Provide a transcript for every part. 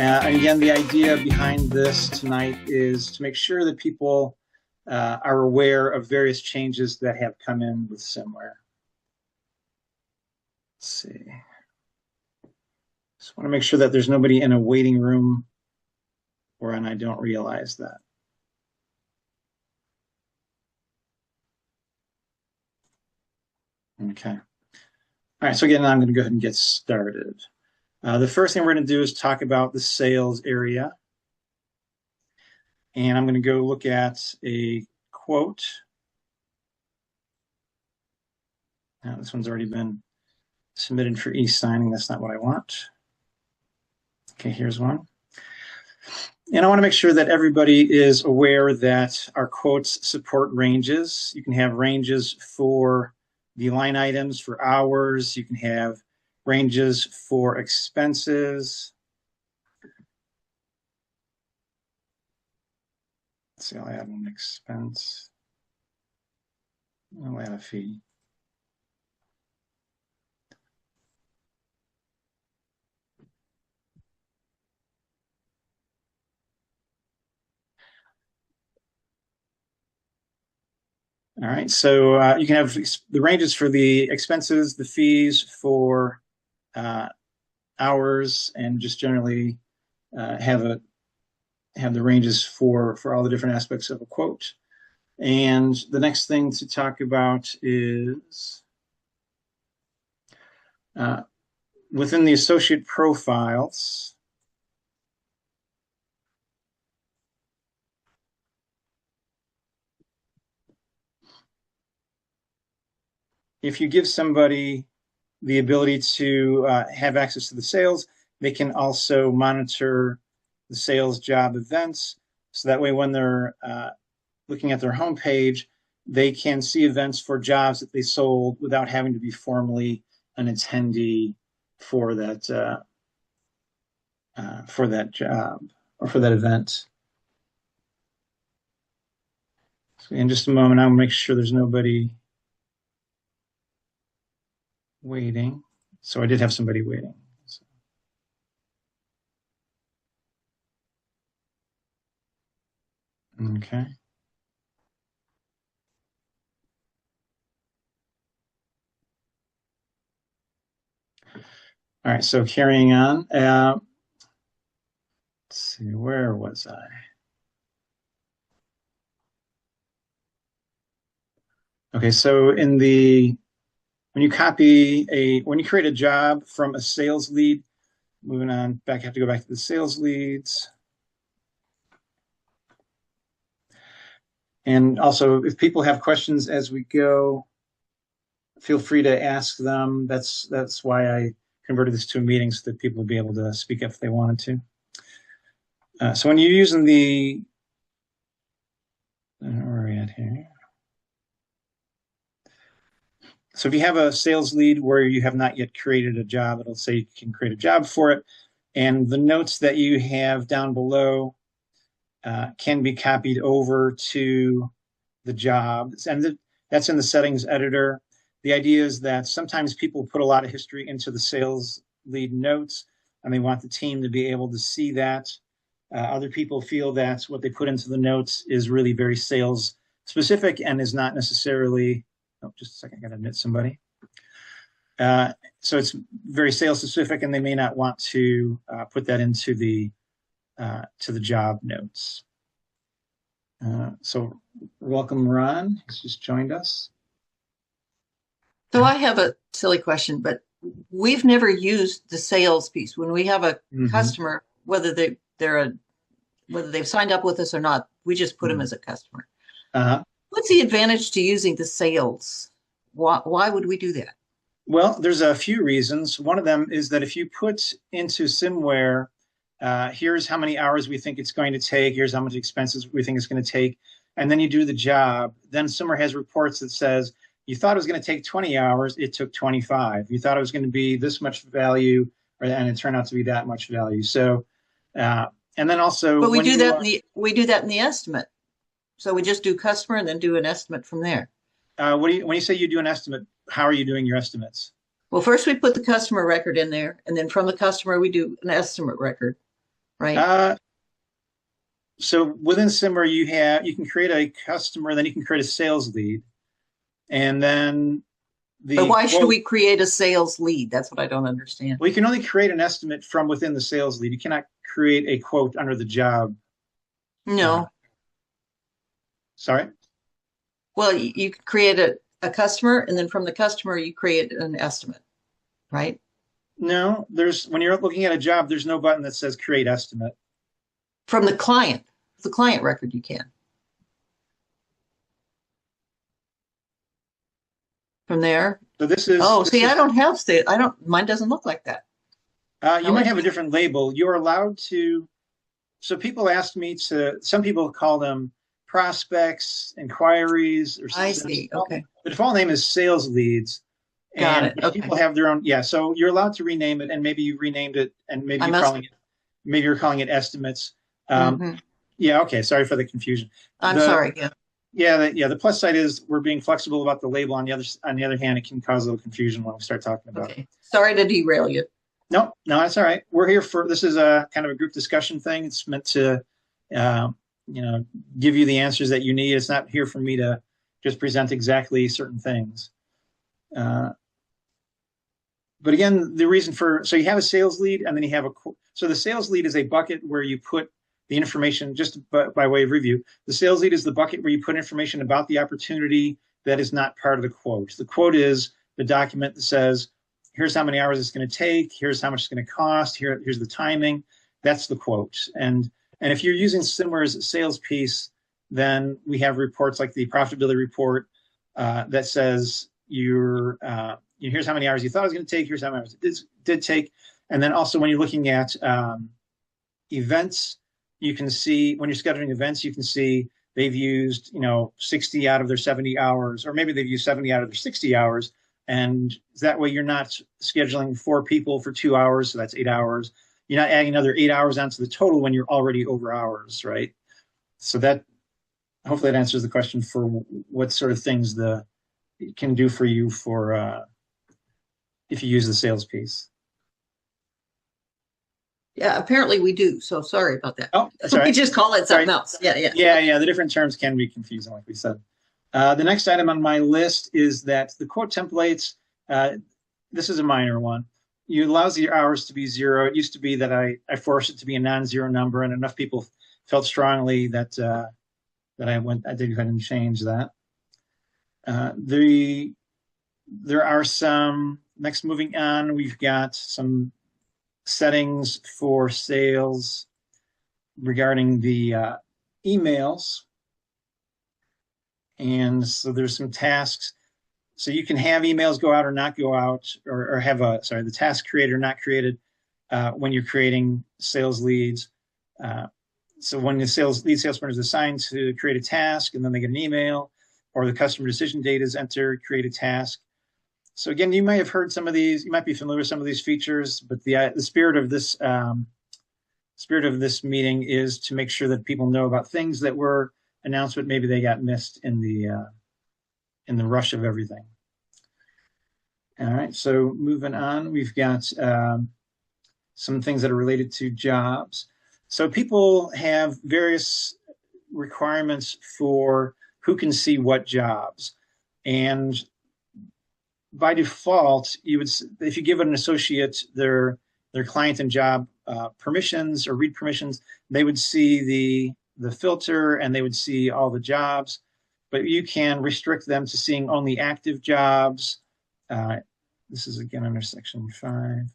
And again, the idea behind this tonight is to make sure that people are aware of various changes that have come in with SMMware. Let's see. Just want to make sure that there's nobody in a waiting room wherein I don't realize that. Okay. All right, so again, I'm going to go ahead and get started. The first thing we're going to do is talk about the sales area. And I'm going to go look at a quote. Now, this one's already been submitted for e-signing. That's not what I want. Okay, here's one. And I want to make sure that everybody is aware that our quotes support ranges. You can have ranges for the line items, for hours. You can have ranges for expenses. Let's see, I'll add an expense. I'll add a fee. All right, so you can have the ranges for the expenses, the fees for hours, and just generally have the ranges for all the different aspects of a quote. And the next thing to talk about is within the associate profiles. If you give somebody the ability to have access to the sales, they can also monitor the sales job events. So that way, when they're looking at their homepage, they can see events for jobs that they sold without having to be formally an attendee for that job or for that event. So in just a moment, I'll make sure there's nobody waiting. So I did have somebody waiting. So. Okay. All right, so carrying on. Let's see, where was I? Okay, so when you create a job from a sales lead, moving on back, I have to go back to the sales leads. And also, if people have questions as we go, feel free to ask them. That's why I converted this to a meeting, so that people will be able to speak up if they wanted to. So when you're using where are we at here? So if you have a sales lead where you have not yet created a job, it'll say you can create a job for it. And the notes that you have down below can be copied over to the job. And that's in the settings editor. The idea is that sometimes people put a lot of history into the sales lead notes, and they want the team to be able to see that. Other people feel that what they put into the notes is really very sales specific and is not necessarily, oh, just a second, I got to admit somebody. So it's very sales specific, and they may not want to put that into the job notes. So welcome, Ron. He's just joined us. So I have a silly question, but we've never used the sales piece. When we have a customer, whether they've signed up with us or not, we just put them as a customer. What's the advantage to using the sales? Why would we do that? Well, there's a few reasons. One of them is that if you put into SMMware, here's how many hours we think it's going to take, here's how much expenses we think it's going to take, and then you do the job, then SMMware has reports that says, you thought it was going to take 20 hours, it took 25. You thought it was going to be this much value, and it turned out to be that much value. So, and then also, but we do that in the estimate. So we just do customer and then do an estimate from there. When you say you do an estimate, how are you doing your estimates? Well, first we put the customer record in there, and then from the customer we do an estimate record. right? Uh, so within SMMware, you can create a customer, then you can create a sales lead, and then But the why should quote. we create a sales lead? That's what I don't understand. Well, you can only create an estimate from within the sales lead. You cannot create a quote under the job. Uh, No. sorry. Well, you create a customer, and then from the customer, you create an estimate, right? No, there's when you're looking at a job, there's no button that says create estimate. From the client record, you can. From there. So this is Oh, this see, I is don't have state. I don't. Mine doesn't look like that. you How might have a interesting. different label. You're allowed to. So people ask me to. Some people call them prospects, inquiries, or I see. Okay, the default name is sales leads. got And it. if Okay, people have their own, yeah, so you're allowed to rename it, and maybe you renamed it, and I must. maybe you're calling it estimates. Um, Hmm. yeah, okay. Sorry for the confusion. I'm The sorry. Yeah. the plus side is we're being flexible about the label. On the other hand, it can cause a little confusion when we start talking about it. Okay. Sorry to derail you. No, no, that's all right. We're here for this is a kind of a group discussion thing. It's meant to, uh, you know, give you the answers that you need. It's not here for me to just present exactly certain things. Uh, but again, the reason for so you have a sales lead and then you have so the sales lead is a bucket where you put the information just by way of review. The sales lead is the bucket where you put information about the opportunity that is not part of the quote. The quote is the document that says, here's how many hours it's going to take, here's how much it's going to cost, here's the timing. That's the quote. And if you're using SMMware's sales piece, then we have reports like the profitability report that says here's how many hours you thought it was going to take, here's how many hours it did take. And then also when you're looking at events, you can see when you're scheduling events, you can see they've used 60 out of their 70 hours, or maybe they've used 70 out of their 60 hours. And that way you're not scheduling 4 people for 2 hours, so that's 8 hours. You're not adding another 8 hours onto the total when you're already over hours, right? So that hopefully that answers the question for what sort of things the it can do for you for if you use the sales piece. Yeah. Apparently we do. So sorry about that. Oh, that's all We right. just call it something Sorry. else. Yeah. Yeah. Yeah, yeah. The different terms can be confusing, like we said. The next item on my list is that the quote templates. This is a minor one. You allows the hours to be zero. It used to be that I forced it to be a non-zero number, and enough people felt strongly that I did go ahead and change that. There are some next moving on. We've got some settings for sales regarding the emails. And so there's some tasks. So you can have emails go out or not go out, or have the task created or not created when you're creating sales leads. So when the lead salesperson is assigned to create a task and then they get an email, or the customer decision data is entered, create a task. So again, you might have heard some of these. You might be familiar with some of these features, but the spirit of this meeting is to make sure that people know about things that were announced, but maybe they got missed in the rush of everything. All right, so moving on, we've got some things that are related to jobs. So people have various requirements for who can see what jobs. And by default, if you give an associate their client and job permissions or read permissions, they would see the filter and they would see all the jobs. But you can restrict them to seeing only active jobs. This is again under section 5.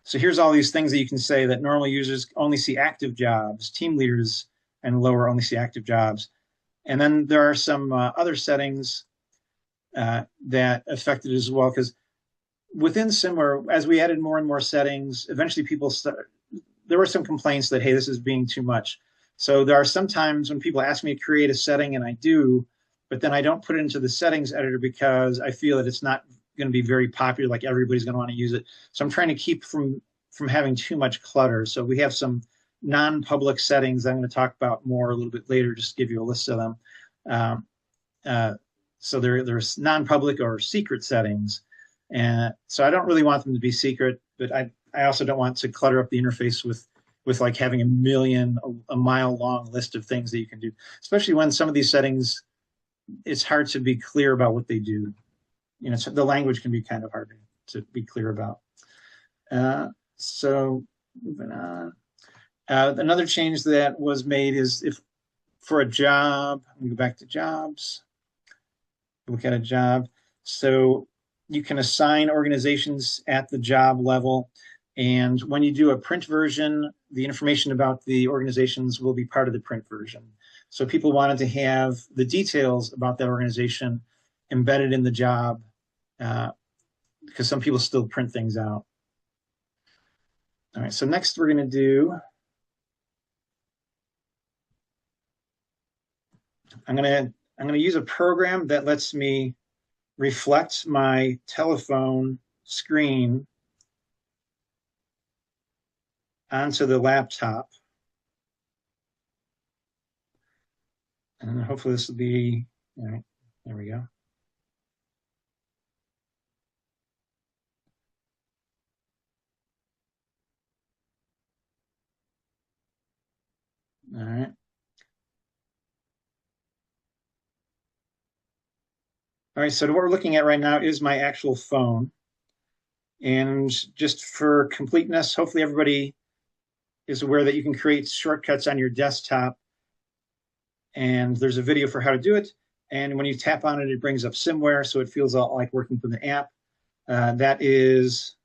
So here's all these things that you can say that normal users only see active jobs, team leaders and lower only see active jobs. And then there are some other settings that affect it as well, because within SMMware, as we added more and more settings, eventually there were some complaints that, hey, this is being too much. So there are some times when people ask me to create a setting, and I do, but then I don't put it into the settings editor because I feel that it's not going to be very popular, like everybody's going to want to use it. So I'm trying to keep from having too much clutter. So we have some non-public settings I'm going to talk about more a little bit later, just to give you a list of them. So there's non-public or secret settings. And so I don't really want them to be secret, but I I also don't want to clutter up the interface with like having a mile long list of things that you can do, especially when some of these settings, it's hard to be clear about what they do. You know, so the language can be kind of hard to be clear about. So moving on. Another change that was made is if for a job, we go back to jobs, look at a job. So you can assign organizations at the job level. And when you do a print version, the information about the organizations will be part of the print version. So people wanted to have the details about that organization embedded in the job because some people still print things out. All right, so next we're going to do, I'm going to use a program that lets me reflect my telephone screen onto the laptop. And hopefully this will be, all right, there we go. All right. All right, so what we're looking at right now is my actual phone. And just for completeness, hopefully everybody is aware that you can create shortcuts on your desktop. And there's a video for how to do it. And when you tap on it, it brings up SMMware, so it feels like working from the app. That is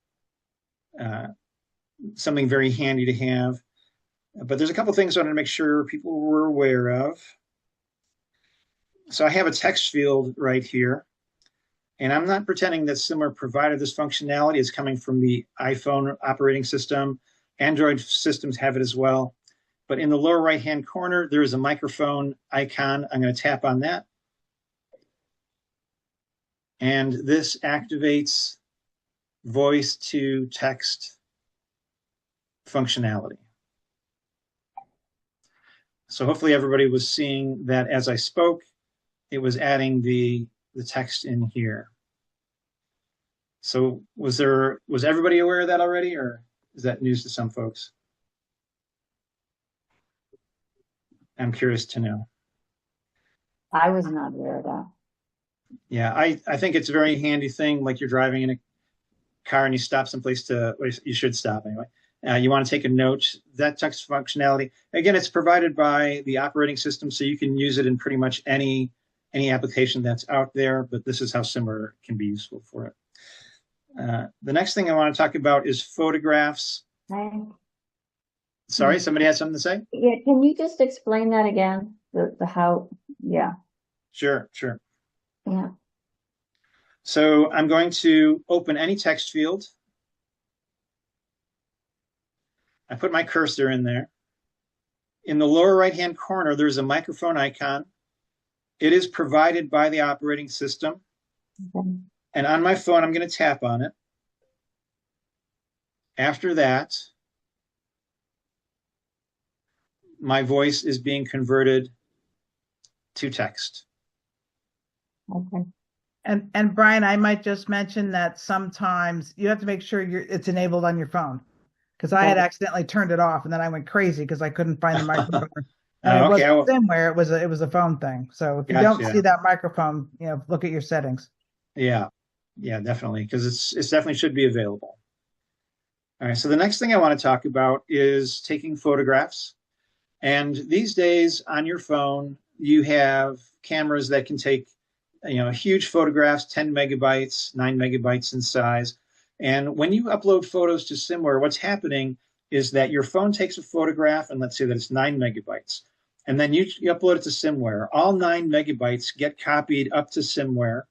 something very handy to have. But there's a couple things I wanted to make sure people were aware of. So I have a text field right here. And I'm not pretending that SMMware provided this functionality. It's coming from the iPhone operating system. Android systems have it as well. But in the lower right-hand corner, there is a microphone icon. I'm going to tap on that. And this activates voice to text functionality. So hopefully everybody was seeing that as I spoke, it was adding the text in here. So was everybody aware of that already, or is that news to some folks? I'm curious to know. I was not aware of that. Yeah, I think it's a very handy thing, like you're driving in a car and you stop someplace you should stop anyway. You want to take a note, that text functionality. Again, it's provided by the operating system, so you can use it in pretty much any application that's out there, but this is how SMMware can be useful for it. The next thing I want to talk about is photographs. Sorry, somebody had something to say? Yeah, can you just explain that again? The how, yeah. Sure. Yeah. So I'm going to open any text field. I put my cursor in there. In the lower right-hand corner, there's a microphone icon. It is provided by the operating system. Okay. And on my phone, I'm going to tap on it. After that, my voice is being converted to text. Okay. And Brian, I might just mention that sometimes you have to make sure it's enabled on your phone, because I had accidentally turned it off and then I went crazy because I couldn't find the microphone. And it wasn't SMMware, it was a phone thing. So if you don't see that microphone, look at your settings. Yeah, definitely, because it definitely should be available. All right, so the next thing I want to talk about is taking photographs. And these days on your phone, you have cameras that can take huge photographs, 10 megabytes, 9 megabytes in size. And when you upload photos to SMMware, what's happening is that your phone takes a photograph, and let's say that it's 9 megabytes. And then you upload it to SMMware. All 9 megabytes get copied up to SMMware,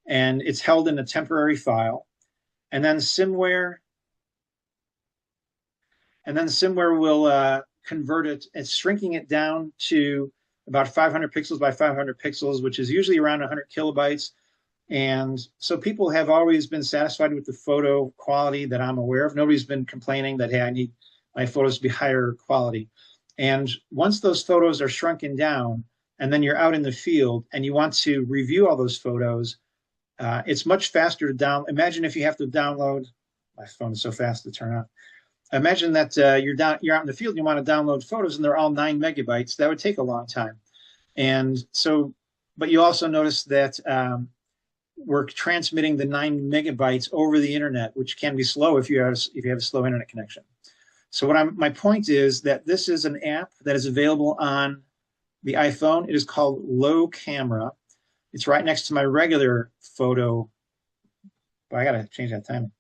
and it's held in a temporary file. And then SMMware will convert it. It's shrinking it down to about 500 pixels by 500 pixels, which is usually around 100 kilobytes. And so people have always been satisfied with the photo quality that I'm aware of. Nobody's been complaining that, hey, I need my photos to be higher quality. And once those photos are shrunken down, and then you're out in the field and you want to review all those photos, it's much faster to download. Imagine if you have to download my phone is so fast to turn on. Imagine that you're out in the field, you want to download photos, and they're all 9 megabytes. That would take a long time. And so, but you also notice that we're transmitting the 9 megabytes over the internet, which can be slow if you have a slow internet connection. So my point is that this is an app that is available on the iPhone. It is called Low Camera. It's right next to my regular photo. Well, I got to change that timing.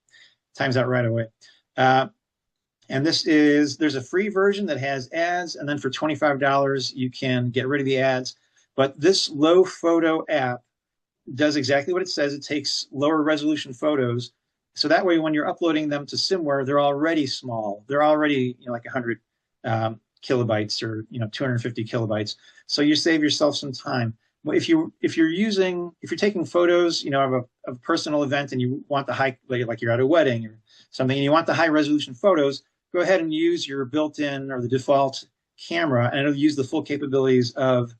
Time's out right away. And there's a free version that has ads, and then for $25, you can get rid of the ads. But this Low Photo app does exactly what it says. It takes lower resolution photos. So that way, when you're uploading them to SMMware, they're already small. They're already like 100 kilobytes or 250 kilobytes. So you save yourself some time. If you're taking photos, of a personal event, and you want the high, like you're at a wedding or something, and you want the high resolution photos, go ahead and use your built-in or the default camera, and it'll use the full capabilities of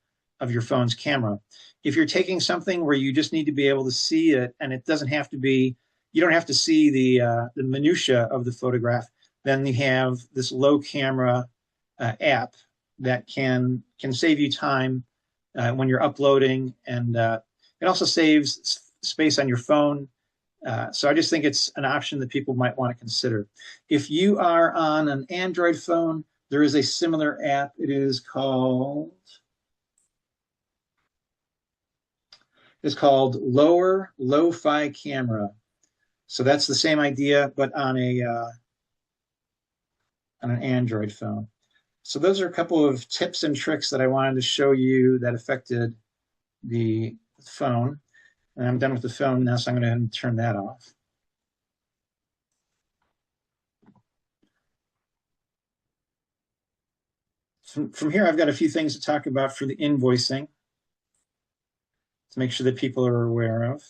your phone's camera. If you're taking something where you just need to be able to see it, and it doesn't have to be, you don't have to see the minutia of the photograph, then you have this Low Camera app that can save you time when you're uploading, and it also saves space on your phone. So I just think it's an option that people might want to consider. If you are on an Android phone, there is a similar app. It is called Lower Lo-Fi Camera. So that's the same idea, but on an Android phone. So those are a couple of tips and tricks that I wanted to show you that affected the phone. And I'm done with the phone now, so I'm going to turn that off. From here, I've got a few things to talk about for the invoicing to make sure that people are aware of.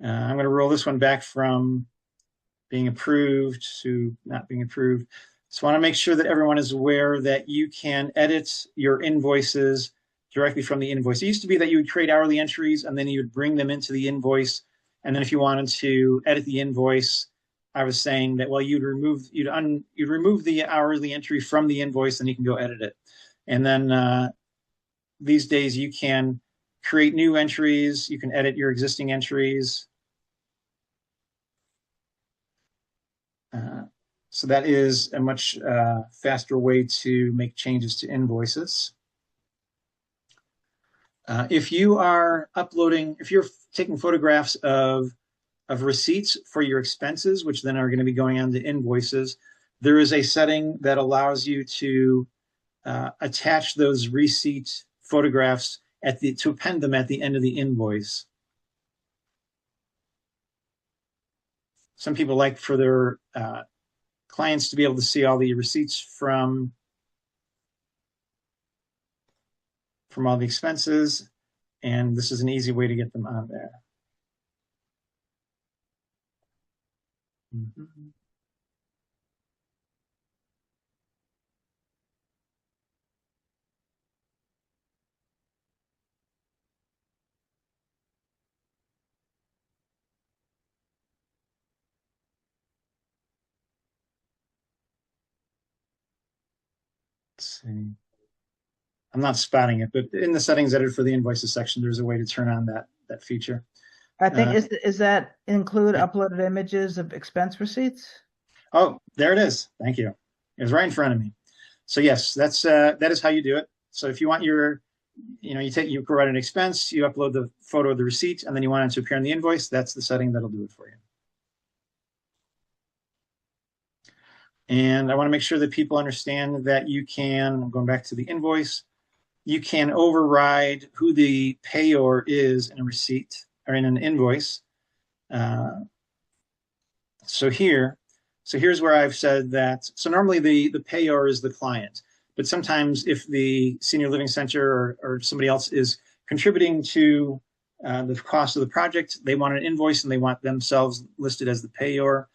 I'm going to roll this one back from being approved to not being approved. So I want to make sure that everyone is aware that you can edit your invoices directly from the invoice. It used to be that you would create hourly entries and then you would bring them into the invoice. And then if you wanted to edit the invoice, I was saying that, well, you'd remove the hourly entry from the invoice, and you can go edit it. And then these days you can create new entries. You can edit your existing entries. So that is a much faster way to make changes to invoices. If you're taking photographs of receipts for your expenses, which then are going to be going on to invoices, there is a setting that allows you to attach those receipt photographs to append them at the end of the invoice. Some people like for their clients to be able to see all the receipts from all the expenses, and this is an easy way to get them on there. Mm-hmm. Let's see. I'm not spotting it, but in the settings edited for the invoices section, there's a way to turn on that feature. I think is that include uploaded images of expense receipts? Oh, there it is. Thank you. It was right in front of me. So yes, that is how you do it. So if you want you provide an expense, you upload the photo of the receipt, and then you want it to appear on the invoice, that's the setting that'll do it for you. And I want to make sure that people understand that I'm going back to the invoice, you can override who the payor is in a receipt or in an invoice. So here's where I've said that. So normally the payor is the client, but sometimes if the senior living center or somebody else is contributing to the cost of the project, they want an invoice and they want themselves listed as the payor,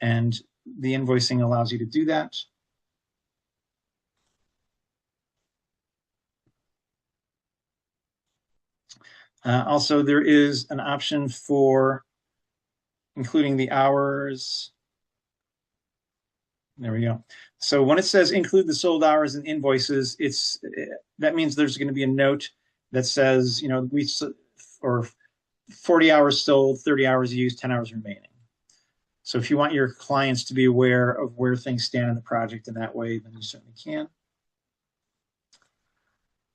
and the invoicing allows you to do that. Also, there is an option for including the hours. There we go. So when it says include the sold hours and invoices, that means there's going to be a note that says, or 40 hours sold, 30 hours used, 10 hours remaining. So if you want your clients to be aware of where things stand in the project in that way, then you certainly can.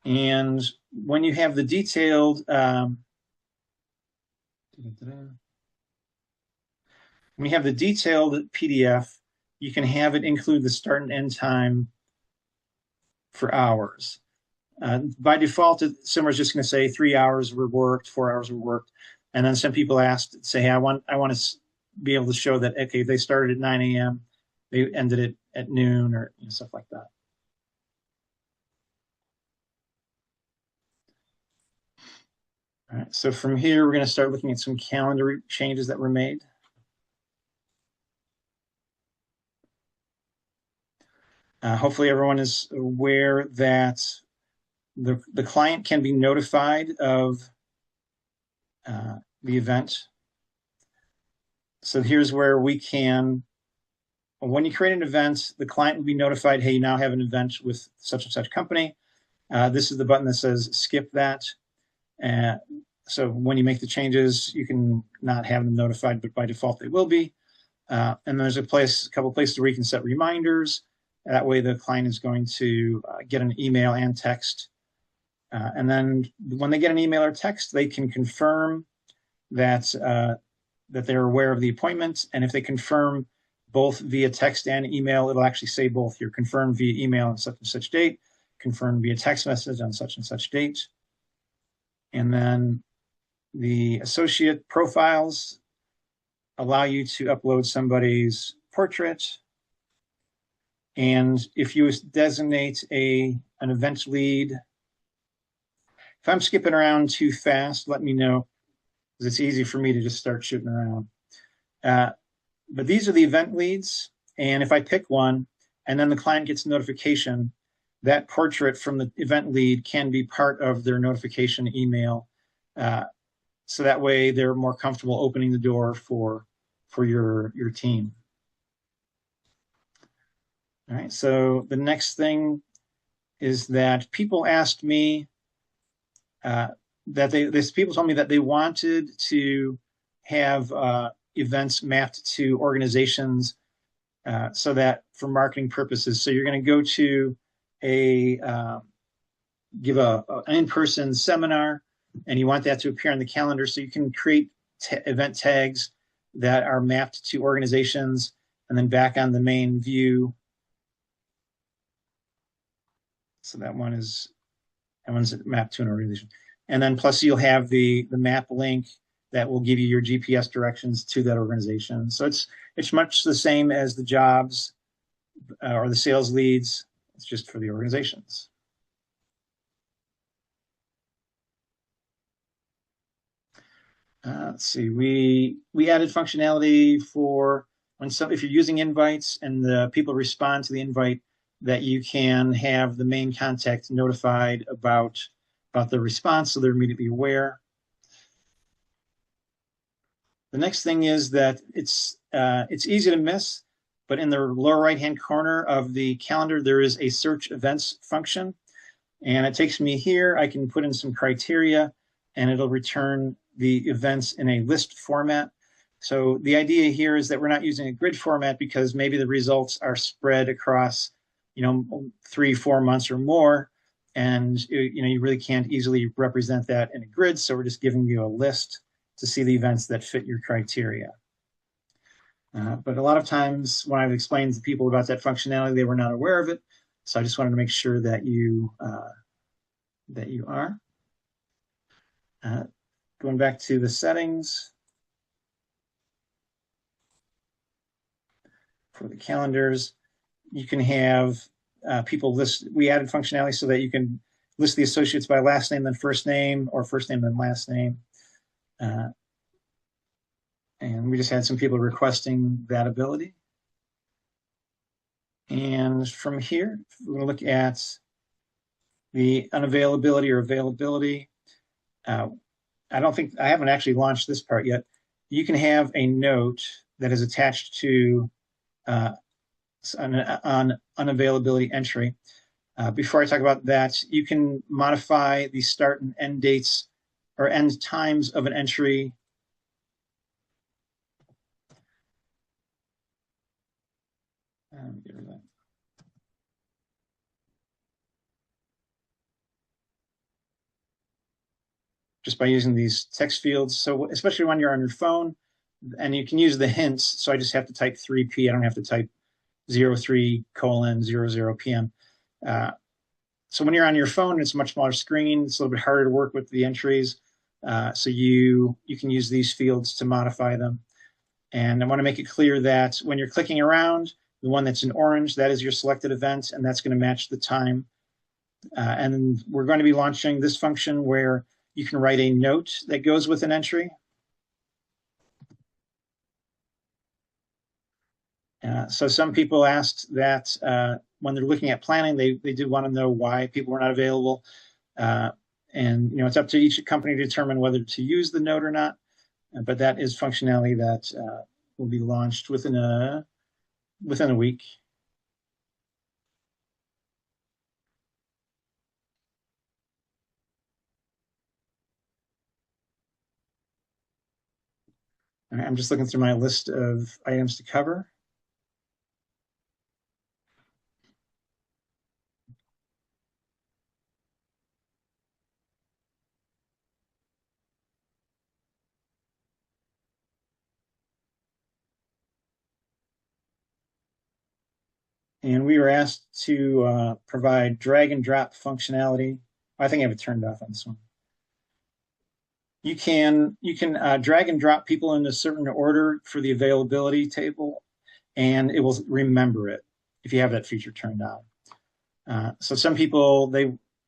And when you have the detailed, when you have the detailed PDF, you can have it include the start and end time for hours. By default, SMMware is just going to say 3 hours were worked, 4 hours were worked. And then some people say, hey, I want to be able to show that, okay, they started at 9 a.m., they ended it at noon, or stuff like that. All right, so from here, we're going to start looking at some calendar changes that were made. Hopefully everyone is aware that the client can be notified of the event. So here's where we can, when you create an event, the client will be notified, hey, you now have an event with such and such company. This is the button that says skip that. So when you make the changes, you can not have them notified, but by default they will be. And there's a couple places where you can set reminders. That way the client is going to get an email and text. And then when they get an email or text, they can confirm that they're aware of the appointment. And if they confirm both via text and email, it'll actually say both. You're confirmed via email on such and such date, confirmed via text message on such and such date. And then the associate profiles allow you to upload somebody's portrait. And if you designate an event lead, if I'm skipping around too fast, let me know, because it's easy for me to just start shooting around. But these are the event leads. And if I pick one and then the client gets a notification, that portrait from the event lead can be part of their notification email. So that way they're more comfortable opening the door for your team. All right, so the next thing is that people asked me people told me that they wanted to have events mapped to organizations so that for marketing purposes. So you're going to go to give an in-person seminar, and you want that to appear on the calendar, so you can create event tags that are mapped to organizations, and then back on the main view. So that one's mapped to an organization. And then plus you'll have the map link that will give you your GPS directions to that organization. So it's much the same as the jobs or the sales leads. It's just for the organizations. Let's see, we added functionality for if you're using invites and the people respond to the invite, that you can have the main contact notified about the response, so they're immediately aware. The next thing is that it's easy to miss, but in the lower right-hand corner of the calendar, there is a search events function, and it takes me here. I can put in some criteria, and it'll return the events in a list format. So the idea here is that we're not using a grid format because maybe the results are spread across 3-4 months or more, and you really can't easily represent that in a grid. So we're just giving you a list to see the events that fit your criteria. But a lot of times when I've explained to people about that functionality, they were not aware of it. So I just wanted to make sure that you are. Going back to the settings for the calendars, you can have people list. We added functionality so that you can list the associates by last name then first name, or first name then last name. And we just had some people requesting that ability. And from here, we're going to look at the unavailability or availability. I don't think I haven't actually launched this part yet. You can have a note that is attached to on unavailability entry. Before I talk about that, you can modify the start and end dates or end times of an entry. Get rid of that. Just by using these text fields. So especially when you're on your phone, and you can use the hints. So I just have to type 3P. I don't have to type 03:00 p.m. So when you're on your phone, it's a much smaller screen. It's a little bit harder to work with the entries. So you can use these fields to modify them. And I want to make it clear that when you're clicking around, the one that's in orange, that is your selected event, and that's going to match the time. And we're going to be launching this function where you can write a note that goes with an entry. So some people asked that when they're looking at planning, they do want to know why people were not available. And it's up to each company to determine whether to use the note or not. But that is functionality that will be launched within a week. All right, I'm just looking through my list of items to cover. And we were asked to provide drag and drop functionality. I think I have it turned off on this one. You can drag and drop people in a certain order for the availability table, and it will remember it if you have that feature turned on. So some people,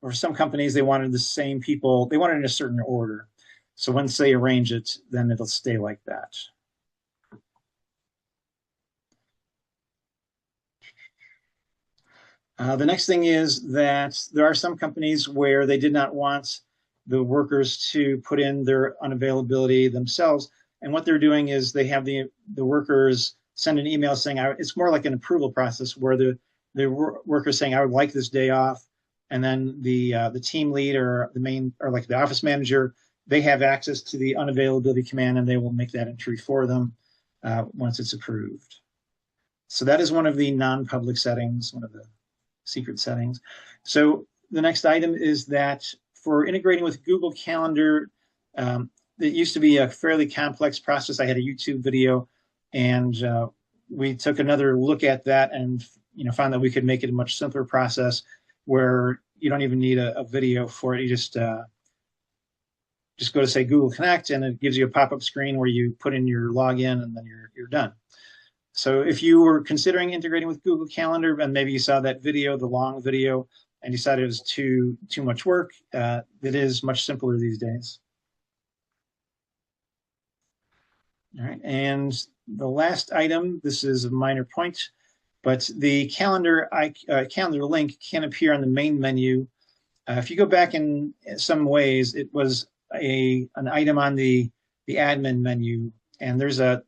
or some companies, they wanted the same people, they wanted in a certain order. So once they arrange it, then it'll stay like that. The next thing is that there are some companies where they did not want the workers to put in their unavailability themselves. And what they're doing is they have the workers send an email saying, it's more like an approval process where the workers saying, I would like this day off. And then the team lead or like the office manager, they have access to the unavailability command and they will make that entry for them once it's approved. So that is one of the non-public settings, one of the secret settings. So the next item is that for integrating with Google Calendar, it used to be a fairly complex process. I had a YouTube video, and we took another look at that and found that we could make it a much simpler process where you don't even need a video for it. You just go to say Google Connect, and it gives you a pop-up screen where you put in your login, and then you're done. So if you were considering integrating with Google Calendar and maybe you saw that video, the long video, and decided it was too much work, it is much simpler these days. All right, and the last item, this is a minor point, but the calendar link can appear on the main menu. If you go back in some ways, it was an item on the admin menu, and there's an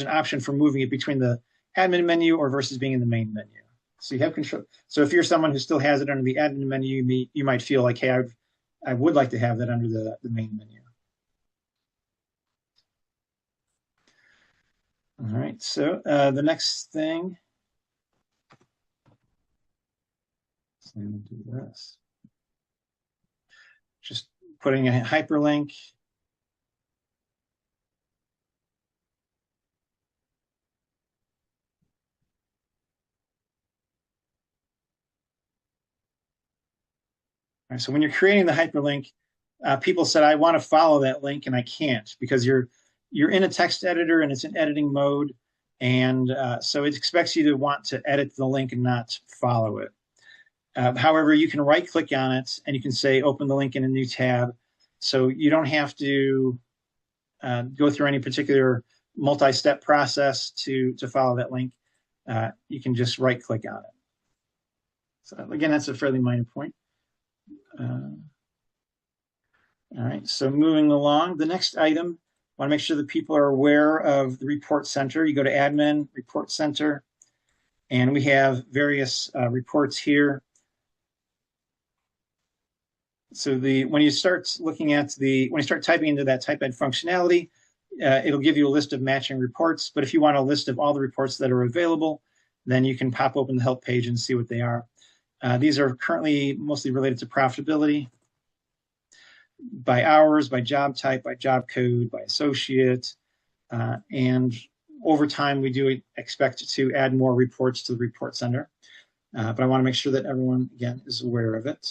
option for moving it between the admin menu or versus being in the main menu. So you have control. So if you're someone who still has it under the admin menu, you might feel like, hey, I would like to have that under the main menu. All right, so the next thing, so I'm going to do this. Just putting a hyperlink. All right, so when you're creating the hyperlink, people said, I want to follow that link and I can't because you're in a text editor and it's in editing mode. And so it expects you to want to edit the link and not follow it. However, you can right click on it and you can say, open the link in a new tab. So you don't have to go through any particular multi-step process to follow that link. You can just right click on it. So again, that's a fairly minor point. All right, so moving along, the next item, I want to make sure that people are aware of the report center. You go to admin, report center, and we have various reports here. So when you start looking at when you start typing into that type ed functionality, it'll give you a list of matching reports. But if you want a list of all the reports that are available, then you can pop open the help page and see what they are. These are currently mostly related to profitability, by hours, by job type, by job code, by associate. And over time, we do expect to add more reports to the report center. But I want to make sure that everyone, again, is aware of it.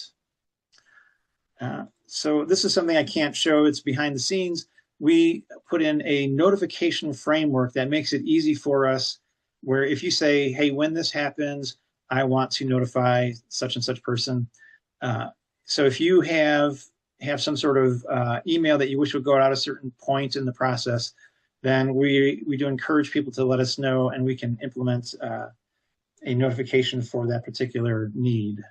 So this is something I can't show. It's behind the scenes. We put in a notification framework that makes it easy for us, where if you say, hey, when this happens, I want to notify such and such person. So if you have some sort of email that you wish would go out at a certain point in the process, then we do encourage people to let us know, and we can implement a notification for that particular need.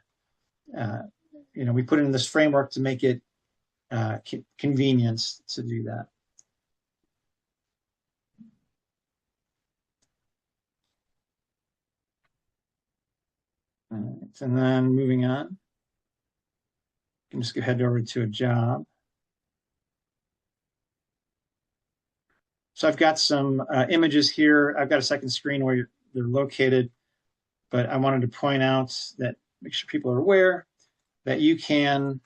We put in this framework to make it convenient to do that. All right, and then moving on, you can just go head over to a job. So I've got some images here. I've got a second screen where they're located, but I wanted to point out that, make sure people are aware that you can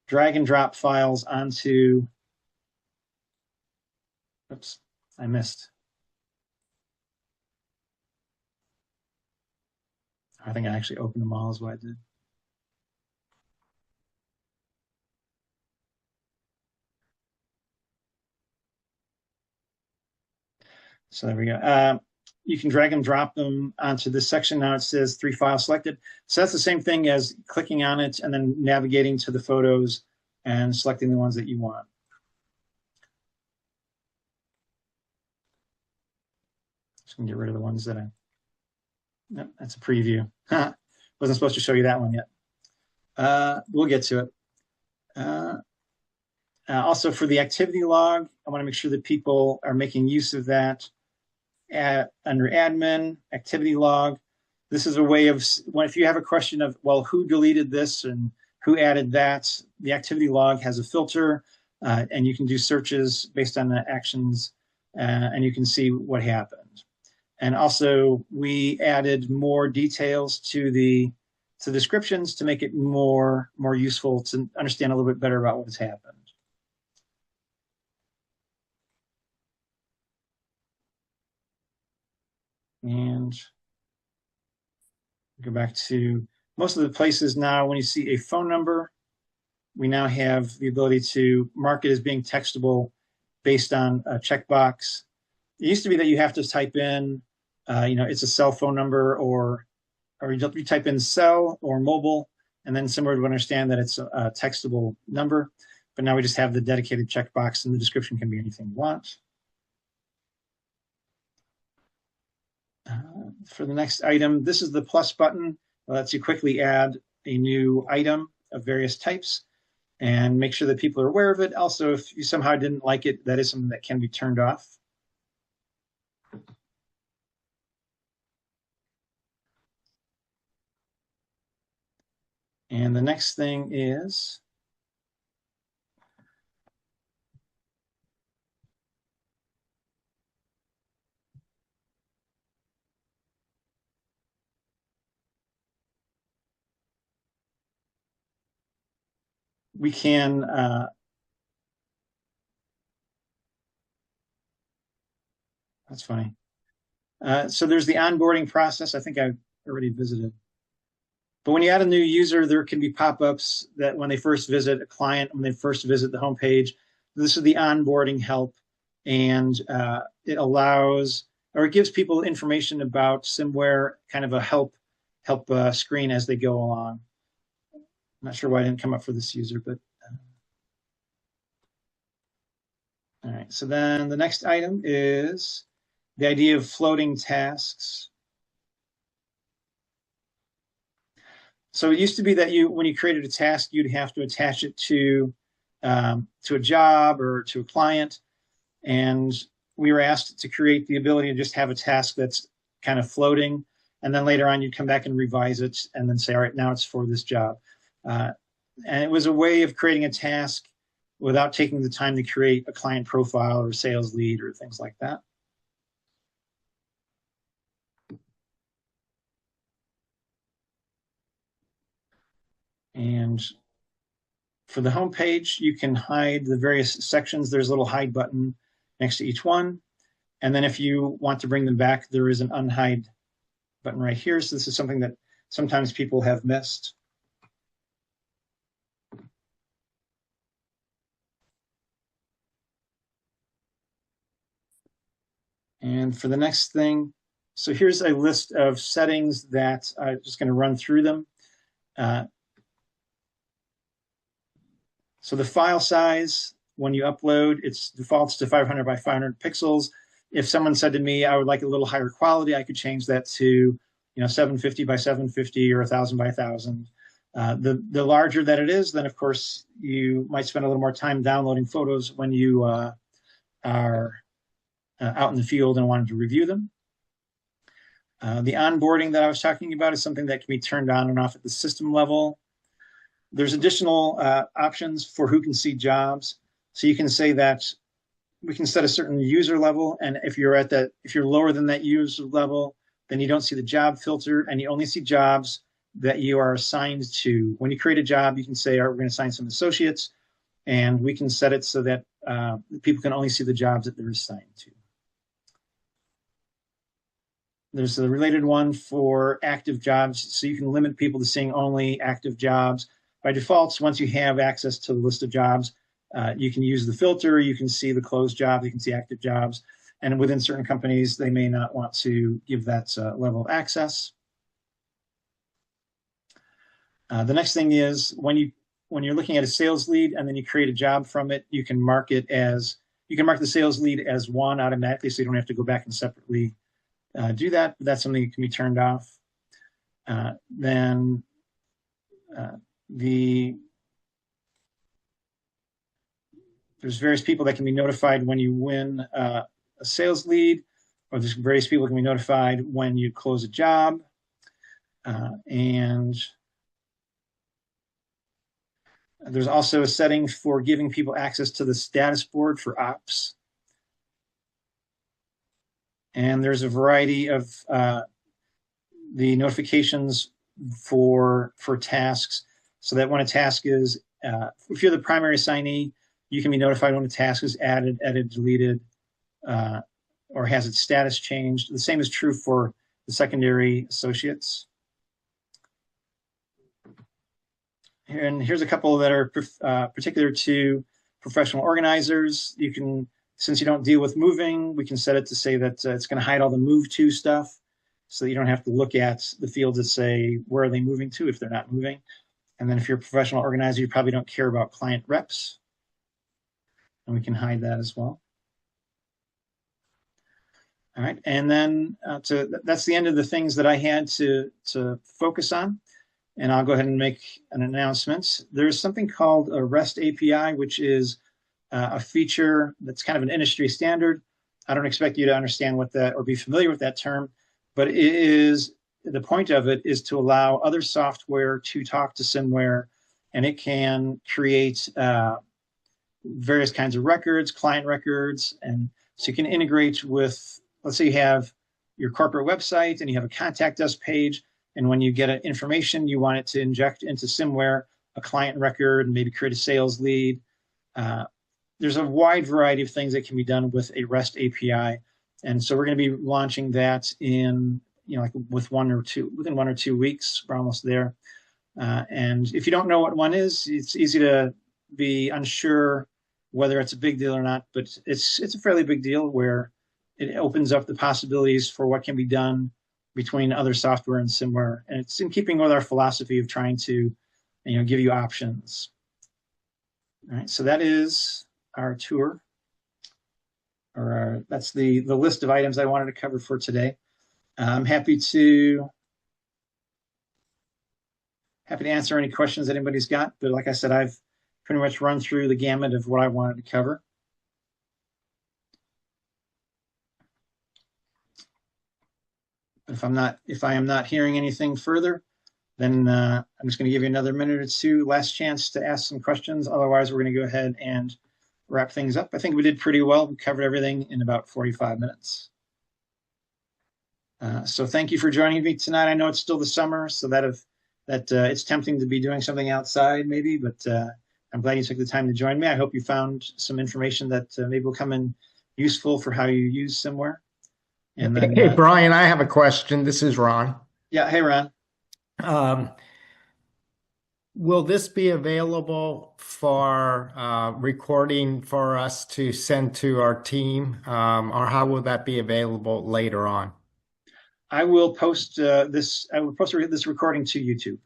drag and drop files onto, oops, I missed. I think I actually opened them all is what I did. So there we go. You can drag and drop them onto this section. Now it says 3 files selected. So that's the same thing as clicking on it and then navigating to the photos and selecting the ones that you want. Just gonna get rid of the ones that nope, that's a preview. Wasn't supposed to show you that one yet. We'll get to it. Also for the activity log, I want to make sure that people are making use of that. Under admin, activity log, this is a way of, if you have a question of, well, who deleted this and who added that, the activity log has a filter, and you can do searches based on the actions, and you can see what happened. And also, we added more details to the descriptions to make it more useful to understand a little bit better about what has happened. And go back to most of the places now, when you see a phone number, we now have the ability to mark it as being textable based on a checkbox. It used to be that you have to type in, it's a cell phone number, or you type in cell or mobile, and then someone would understand that it's a textable number. But now we just have the dedicated checkbox, and the description can be anything you want. For the next item, this is the plus button. It lets you quickly add a new item of various types and make sure that people are aware of it. Also, if you somehow didn't like it, that is something that can be turned off. And the next thing is we can that's funny. So there's the onboarding process. I think I already visited. But when you add a new user, there can be pop-ups that when they first visit a client, when they first visit the homepage, this is the onboarding help, and it allows, or it gives people information about SMMware, kind of a help screen as they go along. I'm not sure why I didn't come up for this user, but all right. So then the next item is the idea of floating tasks. So it used to be that when you created a task, you'd have to attach it to to a job or to a client. And we were asked to create the ability to just have a task that's kind of floating. And then later on, you'd come back and revise it and then say, all right, now it's for this job. And it was a way of creating a task without taking the time to create a client profile or sales lead or things like that. And for the home page, you can hide the various sections. There's a little hide button next to each one. And then if you want to bring them back, there is an unhide button right here. So this is something that sometimes people have missed. And for the next thing, so here's a list of settings that I'm just going to run through them. So the file size, when you upload, it defaults to 500 by 500 pixels. If someone said to me, I would like a little higher quality, I could change that to 750 by 750 or 1,000 by 1,000. The larger that it is, then of course you might spend a little more time downloading photos when you are out in the field and wanted to review them. The onboarding that I was talking about is something that can be turned on and off at the system level. There's additional options for who can see jobs. So you can say that we can set a certain user level, and if you're lower than that user level, then you don't see the job filter, and you only see jobs that you are assigned to. When you create a job, you can say, all right, we're going to assign some associates, and we can set it so that people can only see the jobs that they're assigned to. There's a related one for active jobs, so you can limit people to seeing only active jobs. By default, once you have access to the list of jobs, you can use the filter, you can see the closed jobs, you can see active jobs, and within certain companies, they may not want to give that level of access. The next thing is when you're looking at a sales lead and then you create a job from it, you can mark the sales lead as one automatically, so you don't have to go back and separately do that. But that's something that can be turned off. There's various people that can be notified when you win a sales lead, or there's various people that can be notified when you close a job. And there's also a setting for giving people access to the status board for ops. And there's a variety of the notifications for tasks, so that when a task is, if you're the primary assignee, you can be notified when a task is added, edited, deleted, or has its status changed. The same is true for the secondary associates. And here's a couple that are particular to professional organizers. You can, since you don't deal with moving, we can set it to say that it's going to hide all the move to stuff, so that you don't have to look at the fields that say where are they moving to if they're not moving. And then if you're a professional organizer, you probably don't care about client reps, and we can hide that as well. All right, and then that's the end of the things that I had to focus on. And I'll go ahead and make an announcement. There's something called a REST API, which is a feature that's kind of an industry standard. I don't expect you to understand what that or be familiar with that term, but it is, the point of it is to allow other software to talk to SMMware, and it can create various kinds of records, client records, and so you can integrate with, let's say you have your corporate website and you have a contact us page, and when you get information, you want it to inject into SMMware a client record and maybe create a sales lead. There's a wide variety of things that can be done with a REST API. And so we're going to be launching that in, like within 1 or 2 weeks. We're almost there. And if you don't know what one is, it's easy to be unsure whether it's a big deal or not, but it's a fairly big deal where it opens up the possibilities for what can be done between other software and SMMware. And it's in keeping with our philosophy of trying to, give you options. All right, so that is our tour, or that's the list of items I wanted to cover for today. I'm happy to answer any questions that anybody's got, but like I said, I've pretty much run through the gamut of what I wanted to cover. If I am not hearing anything further, then I'm just going to give you another minute or two, last chance to ask some questions. Otherwise, we're going to go ahead and wrap things up. I think we did pretty well. We covered everything in about 45 minutes. So thank you for joining me tonight. I know it's still the summer, so that it's tempting to be doing something outside maybe, but I'm glad you took the time to join me. I hope you found some information that maybe will come in useful for how you use SMMware. And then, hey, Brian, I have a question. This is Ron. Yeah. Hey, Ron. Will this be available for recording for us to send to our team, or how will that be available later on? I will post this. I will post this recording to YouTube.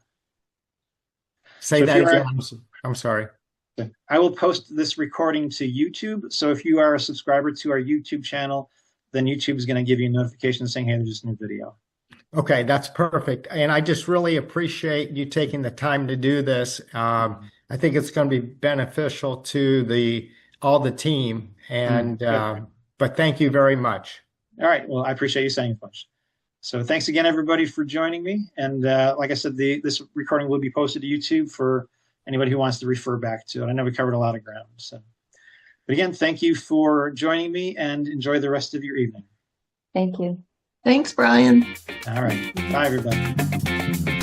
Say that again. I'm sorry. I will post this recording to YouTube. So if you are a subscriber to our YouTube channel, then YouTube is going to give you a notification saying, hey, there's just a new video. Okay, that's perfect. And I just really appreciate you taking the time to do this. I think it's going to be beneficial to all the team. And but thank you very much. All right. Well, I appreciate you saying much. So thanks again, everybody, for joining me. And like I said, this recording will be posted to YouTube for anybody who wants to refer back to it. I know we covered a lot of ground. So, but again, thank you for joining me and enjoy the rest of your evening. Thank you. Thanks, Brian. All right. Bye, everybody.